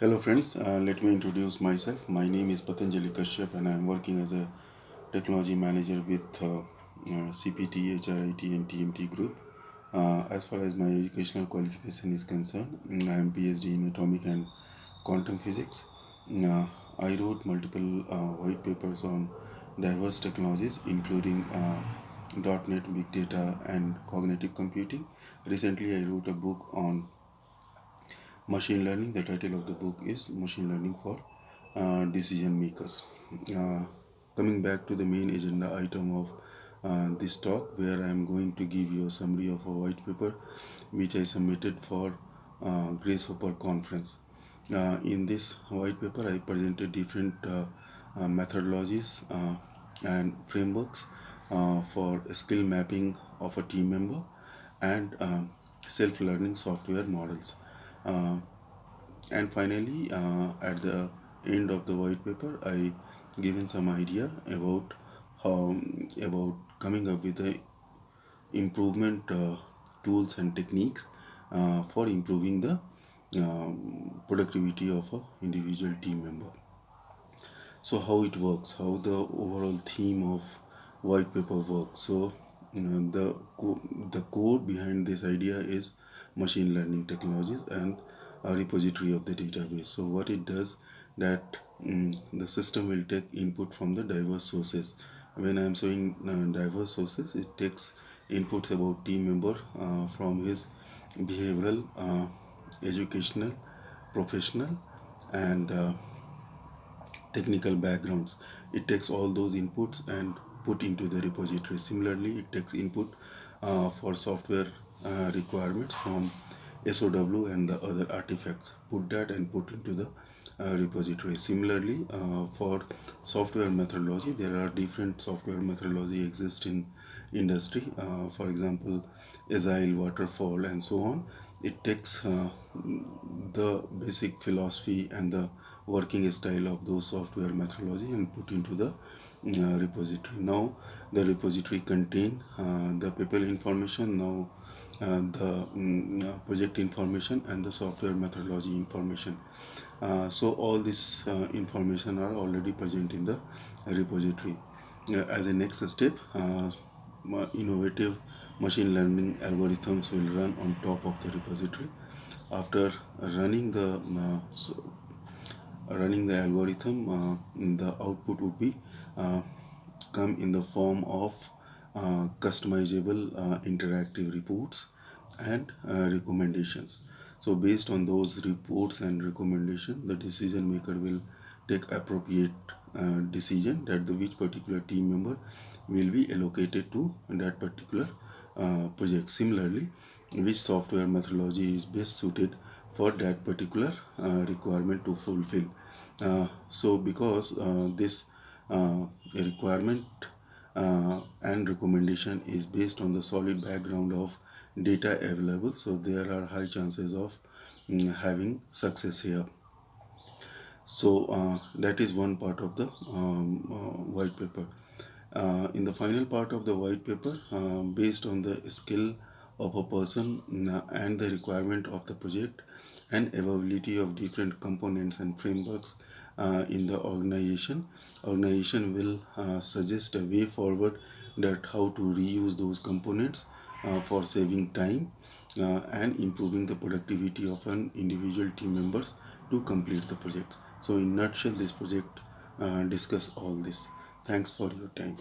Hello friends, let me introduce myself. My name is Patanjali Kashyap and I am working as a technology manager with CPT, HRIT and TMT group. As far as my educational qualification is concerned, I am PhD in atomic and quantum physics. Uh, I wrote multiple white papers on diverse technologies including .NET, Big Data and cognitive computing. Recently I wrote a book on machine learning. The title of the book is Machine Learning for Decision Makers. uh, Coming back to the main agenda item of this talk, where I am going to give you a summary of a white paper which I submitted for Grace Hopper conference. In this white paper I presented different methodologies and frameworks for skill mapping of a team member and self-learning software models. uh, and finally, at the end of the white paper, I given some idea about how about coming up with the improvement tools and techniques for improving the productivity of a individual team member. So how it works, how the overall theme of white paper works. So the core behind this idea is machine learning technologies and a repository of the database. So what it does, that the system will take input from the diverse sources. When I am showing diverse sources, it takes inputs about team member from his behavioral, educational, professional and technical backgrounds. It takes all those inputs and put into the repository. Similarly, it takes input for software requirements from SOW and the other artifacts, put that and put into the repository. Similarly, for software methodology, there are different software methodology exist in industry. For example, agile, waterfall and so on. It takes the basic philosophy and the working style of those software methodology and put into the repository. Now the repository contain the people information, now the project information and the software methodology information. So all this information are already present in the repository. As a next step, innovative machine learning algorithms will run on top of the repository. After running the running the algorithm, the output would be come in the form of customizable interactive reports and recommendations. So based on those reports and recommendation, the decision maker will take appropriate decision that the which particular team member will be allocated to that particular project. Similarly, which software methodology is best suited for that particular requirement to fulfill. So because this requirement and recommendation is based on the solid background of data available, so there are high chances of having success here. So that is one part of the white paper. In the final part of the white paper, based on the skill of a person and the requirement of the project and availability of different components and frameworks in the organization will suggest a way forward that how to reuse those components for saving time and improving the productivity of an individual team members to complete the project. So in nutshell, this project discuss all this. Thanks for your time.